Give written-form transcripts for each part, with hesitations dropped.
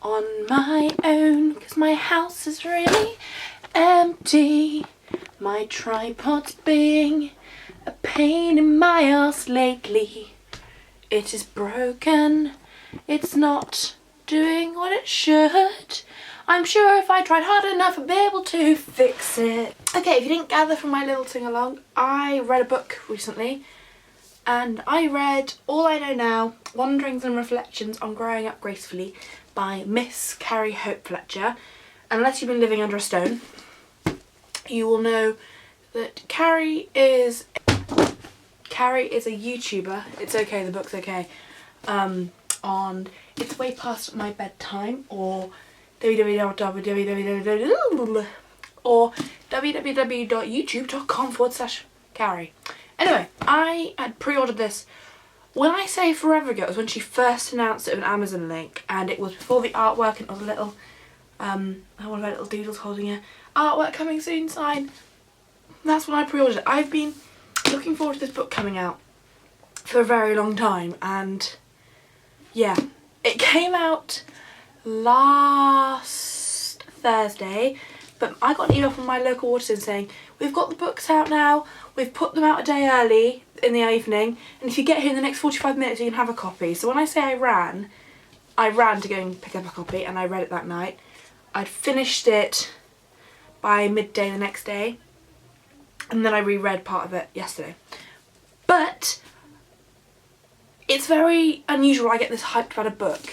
on my own, 'cause my house is really empty. My tripod's being a pain in my ass lately. It is broken, it's not doing what it should. I'm sure if I tried hard enough I'd be able to fix it. Okay, if you didn't gather from my little sing-along, I read a book recently, and I read All I Know Now, Wanderings and Reflections on Growing Up Gracefully by Miss Carrie Fletcher. Unless you've been living under a stone, you will know that Carrie is a YouTuber. It's okay, the book's okay. On It's Way Past My Bedtime, or www.youtube.com/Carrie. Anyway, I had pre-ordered this. When I say forever ago, it was when she first announced it with an Amazon link, and it was before the artwork, and it was a little, one of our little doodles holding a artwork coming soon sign. That's when I pre-ordered it. I've been looking forward to this book coming out for a very long time, and yeah, it came out last Thursday, but I got an email from my local Waterstones saying, we've got the books out now, we've put them out a day early in the evening, and if you get here in the next 45 minutes you can have a copy. So when I say I ran to go and pick up a copy, and I read it that night. I'd finished it by midday the next day, and then I reread part of it yesterday. But it's very unusual I get this hyped about a book.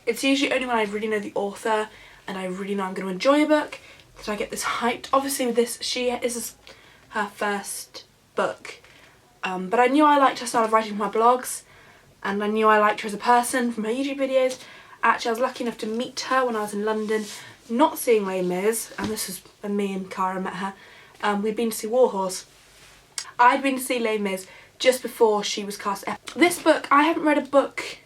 It's usually only when I really know the author and I really know I'm going to enjoy a book that I get this hyped. Obviously with this, this is her first book. But I knew I liked her style of writing from her blogs, and I knew I liked her as a person from her YouTube videos. Actually, I was lucky enough to meet her when I was in London, not seeing Les Mis, and this was when me and Cara met her. We'd been to see Warhorse. I'd been to see Les Mis just before she was cast. This book, I haven't read a book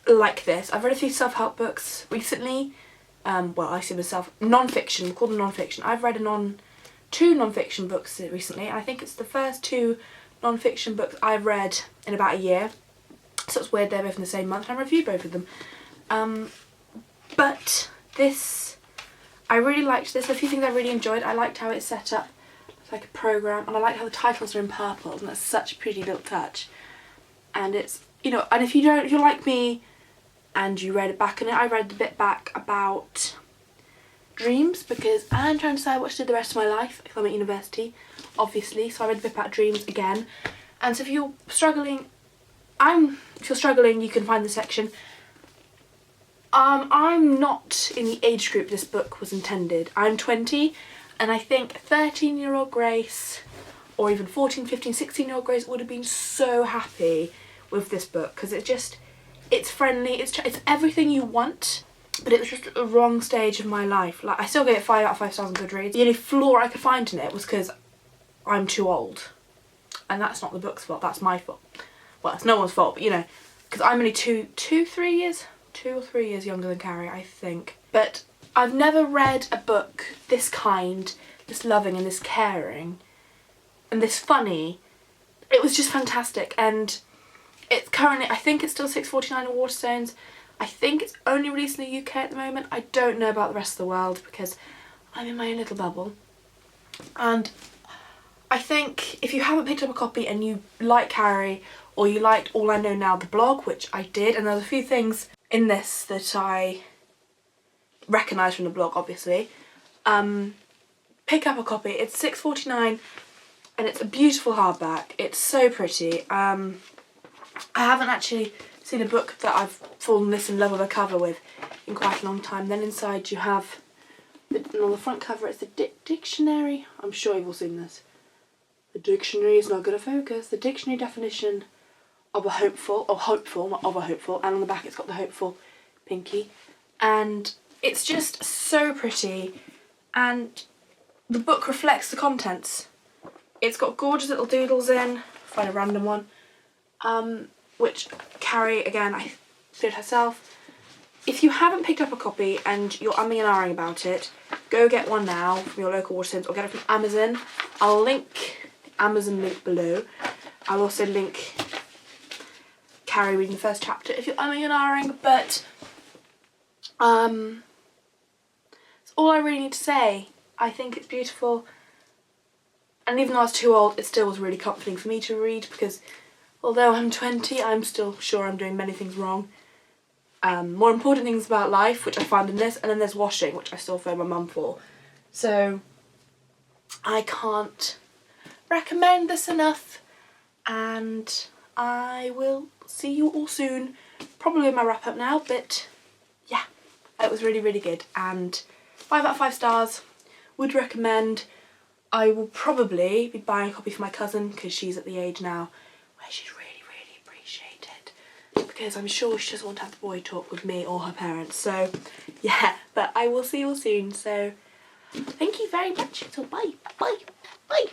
like this. I've read a few self-help books recently. Well, I say myself, non-fiction, call them non-fiction. I've read two non-fiction books recently. I think it's the first two non-fiction books I've read in about a year. So it's weird they're both in the same month, and I reviewed both of them. But this, I really liked this. A few things I really enjoyed. I liked how it's set up. It's like a programme, and I like how the titles are in purple, and that's such a pretty little touch. And it's, you know, and if you're like me and you read it back in it, I read the bit back about dreams, because I'm trying to decide what to do the rest of my life if I'm at university, obviously. So I read the bit about dreams again. And so if you're struggling, you can find the section. I'm not in the age group this book was intended. I'm 20, and I think 13-year-old Grace, or even 14, 15, 16-year-old Grace would have been so happy with this book, because it's friendly, it's everything you want, but it was just the wrong stage of my life. Like, I still gave it 5 out of 5 stars on Goodreads. The only flaw I could find in it was because I'm too old, and that's not the book's fault, that's my fault. Well, it's no one's fault, but you know, because I'm only 2 or 3 years younger than Carrie, I think. But I've never read a book this kind, this loving and this caring and this funny. It was just fantastic, and it's currently, I think it's still $6.49 at Waterstones. I think it's only released in the UK at the moment. I don't know about the rest of the world because I'm in my own little bubble. And I think if you haven't picked up a copy and you like Carrie, or you liked All I Know Now, the blog, which I did, and there's a few things in this that I recognise from the blog, obviously, pick up a copy. It's $6.49 and it's a beautiful hardback. It's so pretty. I haven't actually seen a book that I've fallen this in love with a cover with in quite a long time. Then inside you have, on the front cover, it's the dictionary. I'm sure you've all seen this. The dictionary is not going to focus. The dictionary definition of a hopeful, not of a hopeful, and on the back it's got the hopeful pinky. And it's just so pretty, and the book reflects the contents. It's got gorgeous little doodles in, find a random one, which Carrie, again, I did herself. If you haven't picked up a copy and you're umming and ahhing about it, go get one now from your local Waterstones, or get it from Amazon. I'll link the Amazon link below. I'll also link Carrie reading the first chapter if you're umming and ahhing, but That's all I really need to say. I think it's beautiful, and even though I was too old, it still was really comforting for me to read, because although I'm 20, I'm still sure I'm doing many things wrong. More important things about life, which I find in this, and then there's washing, which I still phone my mum for. So I can't recommend this enough, and I will see you all soon. Probably in my wrap up now, but yeah, it was really, really good, and 5 out of 5 stars. Would recommend. I will probably be buying a copy for my cousin, because she's at the age now where she's really, really appreciate it, because I'm sure she doesn't want to have the boy talk with me or her parents. So yeah, but I will see you all soon. So thank you very much. So bye, bye, bye.